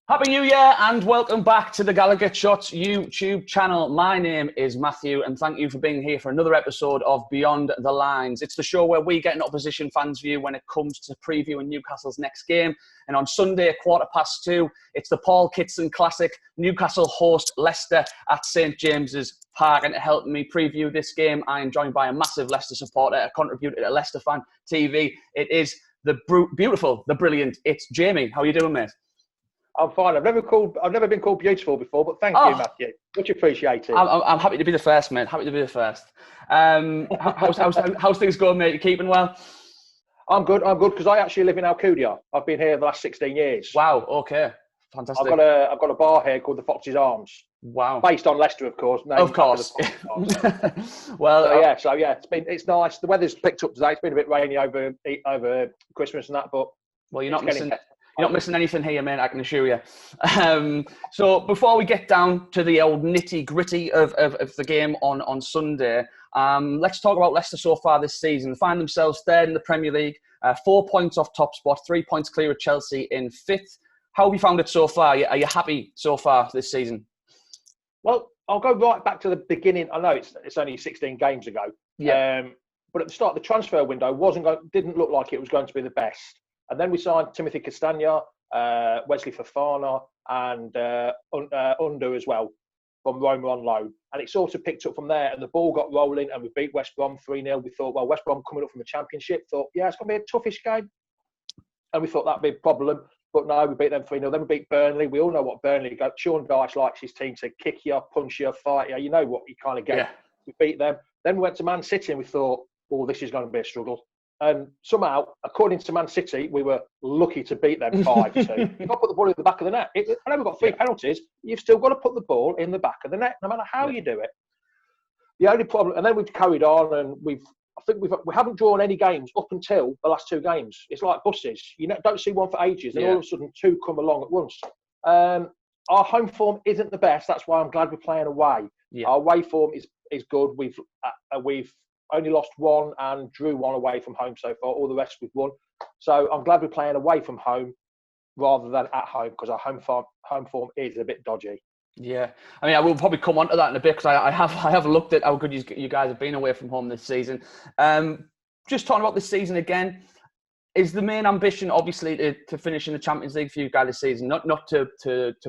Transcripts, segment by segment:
Happy New Year and welcome back to the Gallowgateshots YouTube channel. My name is Matthew and thank you for being here for another episode of Beyond the Lines. It's the show where we get an opposition fan's view when it comes to previewing Newcastle's next game. And on Sunday at 2:15, it's the Paul Kitson Classic. Newcastle host Leicester at St James's Park. And to help me preview this game, I am joined by a massive Leicester supporter, a contributor to Leicester Fan TV. It is the beautiful, the brilliant, it's Jamie. How are you doing, mate? I'm fine. I've never been called beautiful before, but thank you, Matthew. Much appreciated. I'm happy to be the first, mate. Happy to be the first. How's things going, mate? You keeping well? I'm good because I actually live in Alcudia. I've been here the last 16 years. Wow. Okay. Fantastic. I've got a bar here called the Fox's Arms. Wow. Based on Leicester, of course. Of course. Well, so it's nice. The weather's picked up today. It's been a bit rainy over Christmas and that, but well, you're not missing anything here, mate, I can assure you. So before we get down to the old nitty-gritty of the game on Sunday, let's talk about Leicester so far this season. They find themselves third in the Premier League, 4 points off top spot, 3 points clear of Chelsea in fifth. How have you found it so far? Are you happy so far this season? Well, I'll go right back to the beginning. I know it's only 16 games ago. Yeah. But at the start, the transfer window didn't look like it was going to be the best. And then we signed Timothy Castagna, Wesley Fofana, and Under as well from Roma on loan. And it sort of picked up from there. And the ball got rolling, and we beat West Brom 3-0. We thought, well, West Brom coming up from the Championship. Thought, yeah, it's going to be a toughish game. And we thought that'd be a problem. But no, we beat them 3-0. Then we beat Burnley. We all know what Burnley got. Sean Dyche likes his team to kick you, punch you, fight you. You know what you kind of get. Yeah. We beat them. Then we went to Man City, and we thought, oh, this is going to be a struggle. And somehow, according to Man City, we were lucky to beat them 5-2. You've got to put the ball in the back of the net. I know we've got 3 penalties. You've still got to put the ball in the back of the net, no matter how you do it. The only problem, and then we've carried on, and we haven't drawn any games up until the last 2 games. It's like buses. You don't see one for ages, and all of a sudden 2 come along at once. Our home form isn't the best. That's why I'm glad we're playing away. Yeah. Our away form is good. We've only lost 1 and drew 1 away from home so far. All the rest we've won. So I'm glad we're playing away from home rather than at home, because our home form is a bit dodgy. Yeah, I mean, I will probably come on to that in a bit, because I have looked at how good you guys have been away from home this season. Just talking about this season again, is the main ambition obviously to finish in the Champions League for you guys this season? Not to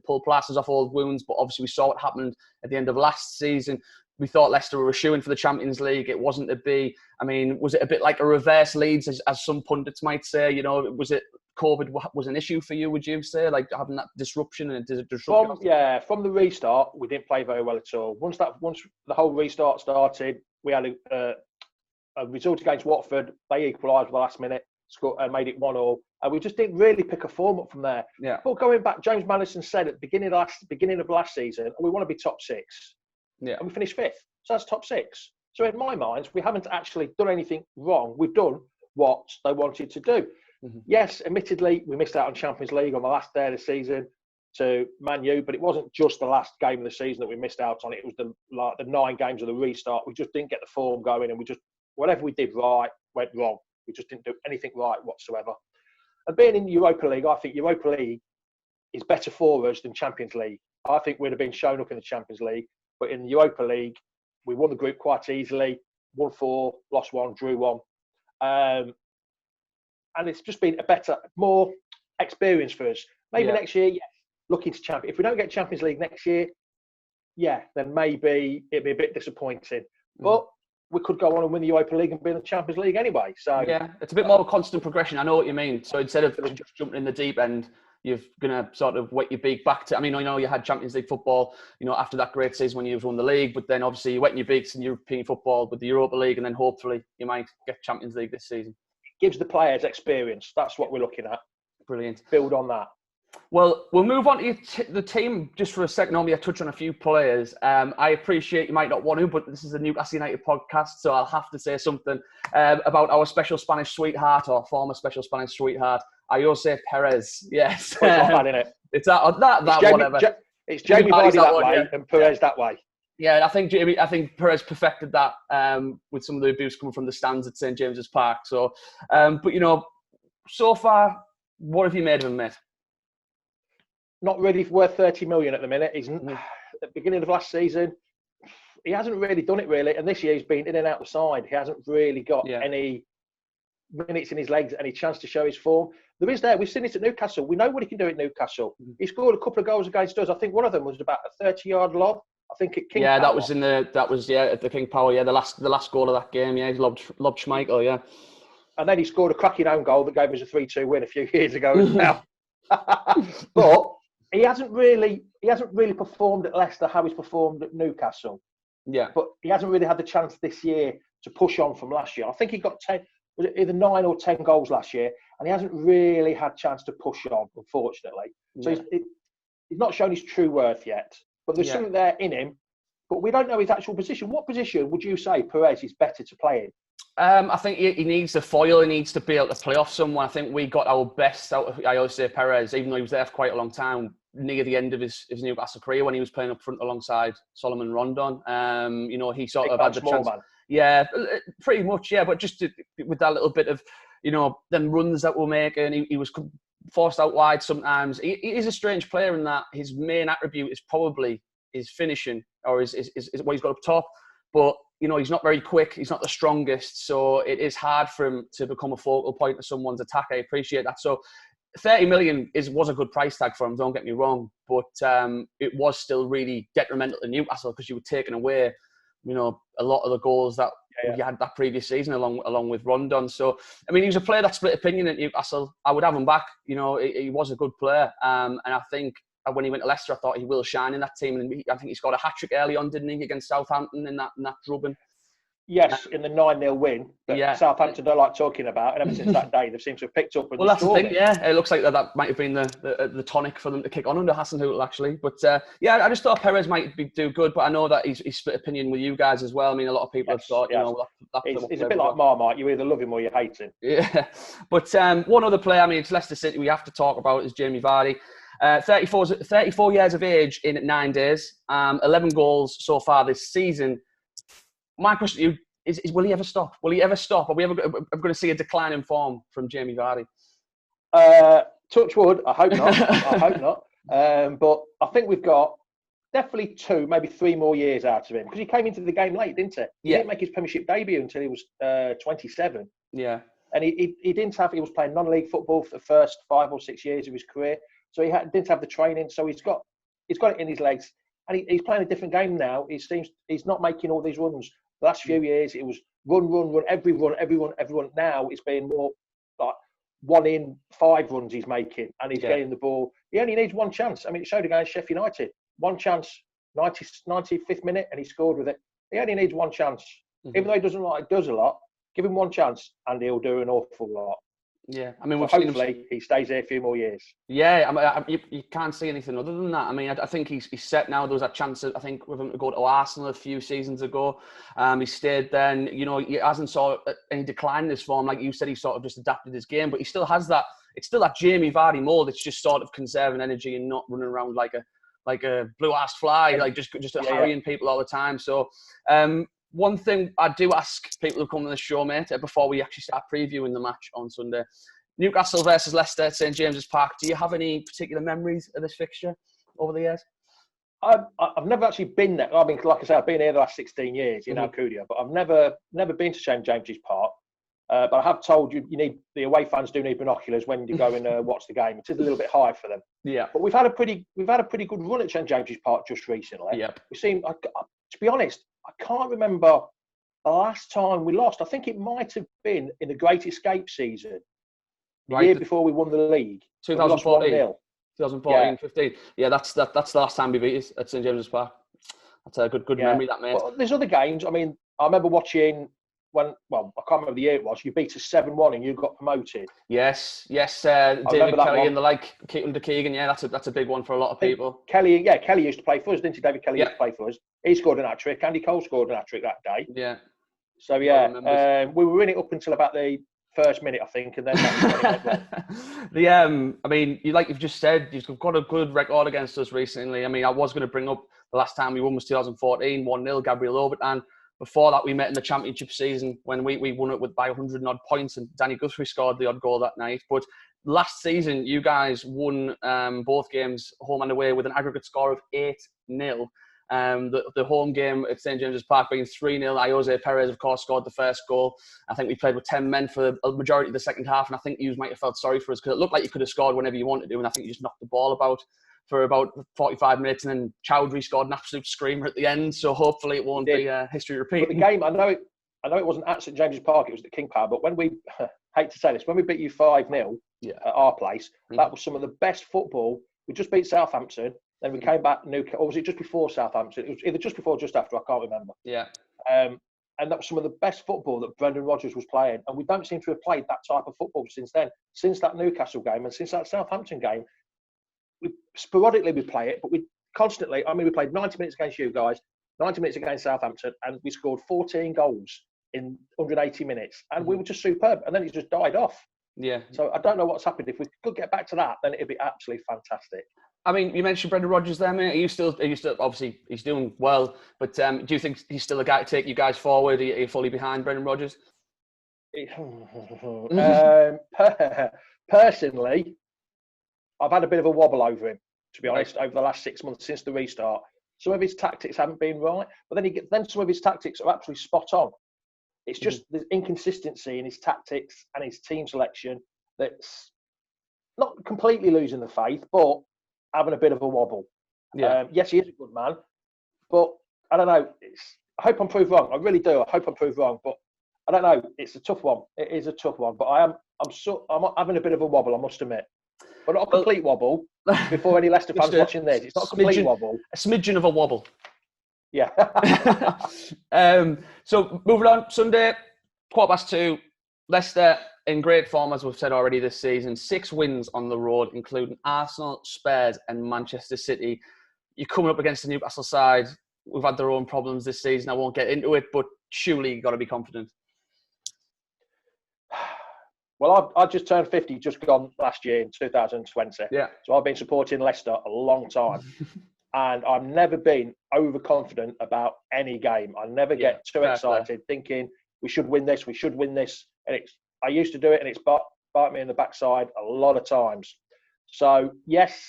pull plasters off old wounds, but obviously we saw what happened at the end of last season. We thought Leicester were shooing for the Champions League. It wasn't to be. I mean, was it a bit like a reverse Leeds, as some pundits might say? You know, was it COVID was an issue for you, would you say? Like having that disruption and disruption? From the restart, we didn't play very well at all. Once the whole restart started, we had a result against Watford. They equalised at the last minute, scored, and made it 1-1. And we just didn't really pick a form up from there. Yeah. But going back, James Madison said at the beginning of last season, we want to be top 6. Yeah. And we finished 5th. So that's top 6. So in my mind, we haven't actually done anything wrong. We've done what they wanted to do. Mm-hmm. Yes, admittedly, we missed out on Champions League on the last day of the season to Man U, but it wasn't just the last game of the season that we missed out on. It was the 9 games of the restart. We just didn't get the form going, and whatever we did right went wrong. We just didn't do anything right whatsoever. And being in the Europa League, I think Europa League is better for us than Champions League. I think we'd have been shown up in the Champions League. But in the Europa League, we won the group quite easily. Won 4, lost 1, drew 1. And it's just been a better, more experience for us. Maybe next year, looking to champion. If we don't get Champions League next year, then maybe it'd be a bit disappointing. But we could go on and win the Europa League and be in the Champions League anyway. So yeah, it's a bit more of a constant progression. I know what you mean. So instead of just jumping in the deep end, you're going to sort of wet your beak back to... I mean, I know you had Champions League football, after that great season when you won the league, but then obviously you wet your beaks in European football with the Europa League, and then hopefully you might get Champions League this season. Gives the players experience. That's what we're looking at. Brilliant. Build on that. Well, we'll move on to the team just for a second. Normally I touch on a few players. I appreciate you might not want to, but this is a Newcastle United podcast, so I'll have to say something about our special Spanish sweetheart, or former special Spanish sweetheart, Ayoze Perez. Yes. Well, it's not bad, innit? It's that whatever. It's Jamie Vardy that way and Perez that way. Yeah, I think Perez perfected that with some of the abuse coming from the stands at St James's Park. So, but so far, what have you made of him, mate? not really worth 30 million at the minute. He's at the beginning of last season. He hasn't really done it really, and this year he's been in and out the side. He hasn't really got any minutes in his legs, any chance to show his form. There is there. We've seen it at Newcastle. We know what he can do at Newcastle. He scored a couple of goals against us. I think one of them was about a 30-yard lob. I think at King Power. That was at the King Power. Yeah, the last goal of that game. Yeah, he lobbed Schmeichel. Yeah, and then he scored a cracking own goal that gave us a 3-2 win a few years ago as well. But he hasn't really performed at Leicester how he's performed at Newcastle. Yeah, but he hasn't really had the chance this year to push on from last year. I think he got 10. Was it either 9 or 10 goals last year, and he hasn't really had a chance to push on, unfortunately. So he's not shown his true worth yet. But there's something there in him, but we don't know his actual position. What position would you say Perez is better to play in? I think he needs the foil. He needs to be able to play off someone. I think we got our best out of Ayoze Perez, even though he was there for quite a long time, near the end of his Newcastle career when he was playing up front alongside Solomon Rondon. He sort of had the chance. Man. Yeah, pretty much, yeah. But just with that little bit of, them runs that we're making, he was forced out wide sometimes. He is a strange player in that his main attribute is probably his finishing, or is what he's got up top. But, he's not very quick. He's not the strongest. So it is hard for him to become a focal point of someone's attack. I appreciate that. So 30 million was a good price tag for him, don't get me wrong. But it was still really detrimental to Newcastle because you were taking away, a lot of the goals that you had that previous season along with Rondon. So, I mean, he was a player that split opinion at Newcastle. I would have him back. He was a good player. And I think when he went to Leicester, I thought he will shine in that team. And I think he scored a hat-trick early on, didn't he, against Southampton in that drubbing. Yes, in the 9-0 win that Southampton don't like talking about, and ever since that day, they've seemed to have picked up. Well, that's the thing. Yeah, it looks like that might have been the tonic for them to kick on under Hasenhüttl, actually. But I just thought Perez might do good, but I know that he's split opinion with you guys as well. I mean, a lot of people have thought, he's a bit like Marmite. You either love him or you hate him. Yeah, but one other player, I mean, it's Leicester City. We have to talk about is Jamie Vardy. 34 years of age in 9 days. 11 goals so far this season. My question to you is will he ever stop? Will he ever stop? Are we ever going to see a decline in form from Jamie Vardy? Touch wood. I hope not. I hope not. But I think we've got definitely 2, maybe 3 more years out of him because he came into the game late, didn't he? He didn't make his Premiership debut until he was 27. Yeah. And he was playing non-league football for the first 5 or 6 years of his career. So he didn't have the training. So he's got it in his legs. And he's playing a different game now. He's not making all these runs. The last few years, it was run, every run. Now it's been more like 1 in 5 runs he's making, and he's getting the ball. He only needs one chance. I mean, it showed against Sheffield United. One chance, 95th minute, and he scored with it. He only needs one chance. Even though he does a lot, give him one chance, and he'll do an awful lot. Yeah, I mean, hopefully he stays there a few more years. Yeah, I mean, you can't see anything other than that. I mean, I think he's set now. There was that chance, I think, with him to go to Arsenal a few seasons ago. He stayed then. He hasn't saw any decline in his form. Like you said, he sort of just adapted his game, but he still has that. It's still that Jamie Vardy mold. It's just sort of conserving energy and not running around like a blue-assed fly, like just harrying people all the time. So. One thing I do ask people who come on the show, mate, before we actually start previewing the match on Sunday, Newcastle versus Leicester at St James's Park. Do you have any particular memories of this fixture over the years? I've never actually been there. I mean, like I say, I've been here the last 16 years in Alcudia, but I've never been to St James's Park. But I have told you, the away fans do need binoculars when you go and watch the game. It is a little bit high for them. Yeah. But we've had a pretty good run at St James's Park just recently. Yeah. We seem, to be honest, I can't remember the last time we lost. I think it might have been in the Great Escape season, the year before we won the league. 2014. 2014-15. Yeah, that's the last time we beat us at St James's Park. That's a good memory, that, mate. Well, there's other games. I mean, I remember watching I can't remember the year it was. You beat us 7-1 and you got promoted. Yes. David Kelly and the like, under Keegan. Yeah, that's a big one for a lot of people. Kelly used to play for us, didn't he? David Kelly used to play for us. He scored an hat-trick. Andy Cole scored an hat-trick that day. Yeah. So, we were in it up until about the first minute, I think, and then I mean, like you've just said, you've got a good record against us recently. I mean, I was going to bring up the last time we won was 2014, 1-0, Gabriel Obertan. Before that, we met in the championship season when we won it by 100 and odd points, and Danny Guthrie scored the odd goal that night. But last season, you guys won both games home and away with an aggregate score of 8-0. The home game at St James's Park being 3-0. Ayoze Perez, of course, scored the first goal. I think we played with 10 men for a majority of the second half, and I think you might have felt sorry for us because it looked like you could have scored whenever you wanted to, and I think you just knocked the ball about for about 45 minutes, and then Chowdhury scored an absolute screamer at the end. So hopefully it won't be history repeat. But the game, I know it wasn't at St James's Park; it was at King Power. But when we hate to say this, when we beat you 5-0 at our place, that was some of the best football. We just beat Southampton. Then we came back, or was it just before Southampton? It was either just before or just after, I can't remember. Yeah. And that was some of the best football that Brendan Rodgers was playing. And we don't seem to have played that type of football since then. Since that Newcastle game and since that Southampton game, sporadically we play it, but we constantly, we played 90 minutes against you guys, 90 minutes against Southampton, and we scored 14 goals in 180 minutes. And we were just superb. And then it just died off. Yeah. So I don't know what's happened. If we could get back to that, then it'd be absolutely fantastic. I mean, you mentioned Brendan Rodgers there, mate. Are you still obviously he's doing well, but do you think he's still a guy to take you guys forward? Are you fully behind Brendan Rodgers? Personally, I've had a bit of a wobble over him, to be honest, over the last 6 months since the restart. Some of his tactics haven't been right, but then some of his tactics are actually spot on. It's just the inconsistency in his tactics and his team selection that's not completely losing the faith, but having a bit of a wobble. Yeah. Yes, he is a good man, but I don't know. I hope I'm proved wrong. I really do. I hope I'm proved wrong, but I don't know. It's a tough one. It is a tough one, but I'm having a bit of a wobble, I must admit. But not a complete wobble. Before any Leicester fans watching this, it's not a complete wobble. A smidgen of a wobble. Yeah. So moving on, Sunday, 2:15, Leicester in great form, as we've said already this season. 6 wins on the road, including Arsenal, Spurs and Manchester City. You're coming up against the Newcastle side. We've had their own problems this season. I won't get into it, but surely you've got to be confident. Well, I just turned 50, just gone last year in 2020. Yeah. So I've been supporting Leicester a long time. And I've never been overconfident about any game. I never get too excited thinking we should win this, we should win this. And I used to do it and it's bite me in the backside a lot of times. So, yes,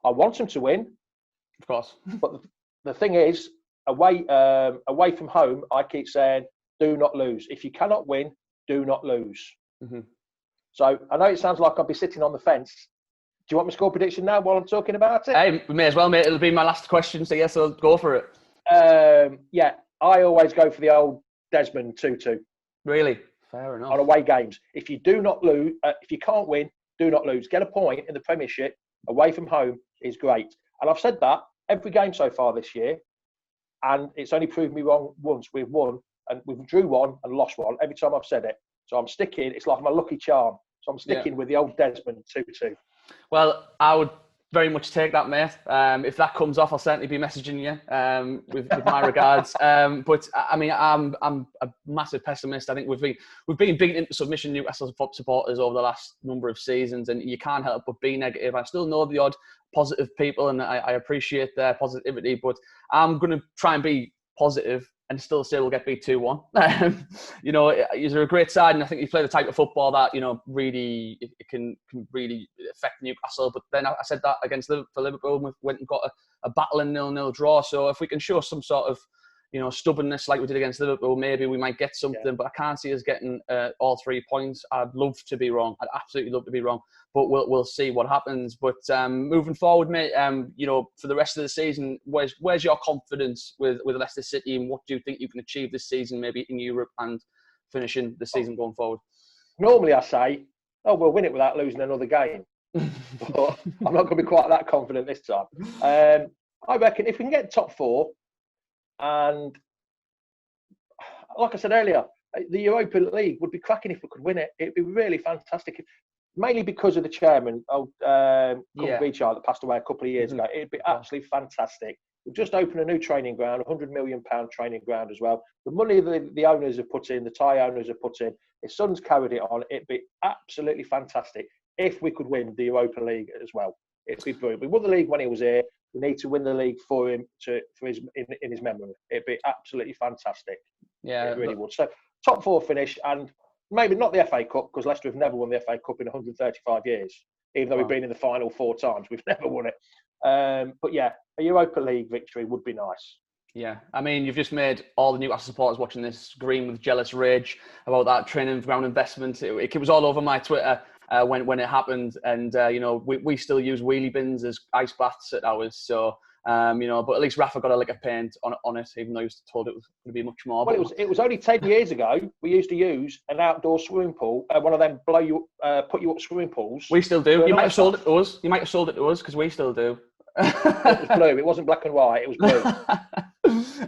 I want them to win. Of course. But the thing is, away from home, I keep saying, do not lose. If you cannot win, do not lose. Mm-hmm. So I know it sounds like I'll be sitting on the fence. Do you want my score prediction now while I'm talking about it? Hey, we may as well, mate. It'll be my last question, so yes, I'll go for it. Yeah, I always go for the old Desmond 2-2. Really? Fair enough. On away games. If you do not lose, if you can't win, do not lose. Get a point in the Premiership away from home is great. And I've said that every game so far this year, and it's only proved me wrong once. We've won, and we've drew one and lost one every time I've said it. So I'm sticking, it's like my lucky charm. So I'm sticking with the old Desmond 2-2. Well, I would very much take that, mate. If that comes off, I'll certainly be messaging you with my regards. But I mean, I'm a massive pessimist. I think we've been beaten into submission, Newcastle supporters, over the last number of seasons, and you can't help but be negative. I still know the odd positive people, and I appreciate their positivity, but I'm going to try and be positive and still say we'll get beat 2-1. You know, you're a great side, and I think you play the type of football that, you know, really it can really affect Newcastle. But then I said that against Liverpool, we went and got a battling 0-0 draw. So if we can show some sort of, you know, stubbornness like we did against Liverpool, maybe we might get something. Yeah. But I can't see us getting all 3 points. I'd love to be wrong. I'd absolutely love to be wrong. But we'll see what happens. But moving forward, mate, you know, for the rest of the season, where's your confidence with Leicester City, and what do you think you can achieve this season, maybe in Europe and finishing the season going forward? Normally I say, we'll win it without losing another game. But I'm not going to be quite that confident this time. I reckon if we can get top 4, and like I said earlier, the Europa League would be cracking if we could win it. It'd be really fantastic. Mainly because of the chairman, Richard, that passed away a couple of years ago. It'd be absolutely fantastic. We've just opened a new training ground, £100 million training ground as well. The money the owners have put in, the Thai owners have put in, his son's carried it on. It'd be absolutely fantastic if we could win the Europa League as well. It'd be brilliant. We won the league when he was here. We need to win the league for him in his memory. It'd be absolutely fantastic. Yeah, it really would. So top 4 finish, and maybe not the FA Cup, because Leicester have never won the FA Cup in 135 years. Even though we've been in the final 4 times, we've never won it. But yeah, a Europa League victory would be nice. Yeah, I mean, you've just made all the Newcastle supporters watching this green with jealous rage about that training ground investment. It was all over my Twitter when it happened, and you know, we still use wheelie bins as ice baths at ours. So you know, but at least Rafa got a lick of paint on it, even though he was told it was going to be much more. Well, it was only 10 years ago. We used to use an outdoor swimming pool, one of them put you up swimming pools. We still do. You might have sold it to us. You might have sold it to us because we still do. It was blue. It wasn't black and white. It was blue.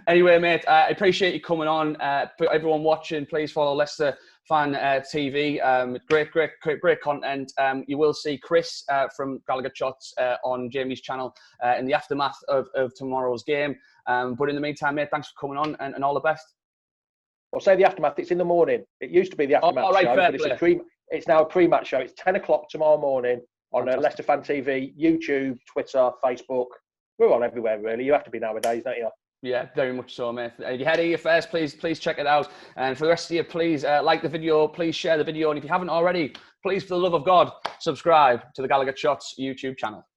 Anyway, mate, I appreciate you coming on. For everyone watching, please follow Leicester Fan TV. Great content. You will see Chris from Gallowgateshots on Jamie's channel in the aftermath of tomorrow's game. But in the meantime, mate, thanks for coming on and all the best. I'll say the aftermath. It's in the morning. It used to be the aftermath show, but it's now a pre-match show. It's 10 o'clock tomorrow morning on Leicester Fan TV, YouTube, Twitter, Facebook. We're on everywhere, really. You have to be nowadays, don't you? Yeah, very much so, mate. If you head here first, please check it out. And for the rest of you, please like the video, please share the video. And if you haven't already, please, for the love of God, subscribe to the Gallowgateshots YouTube channel.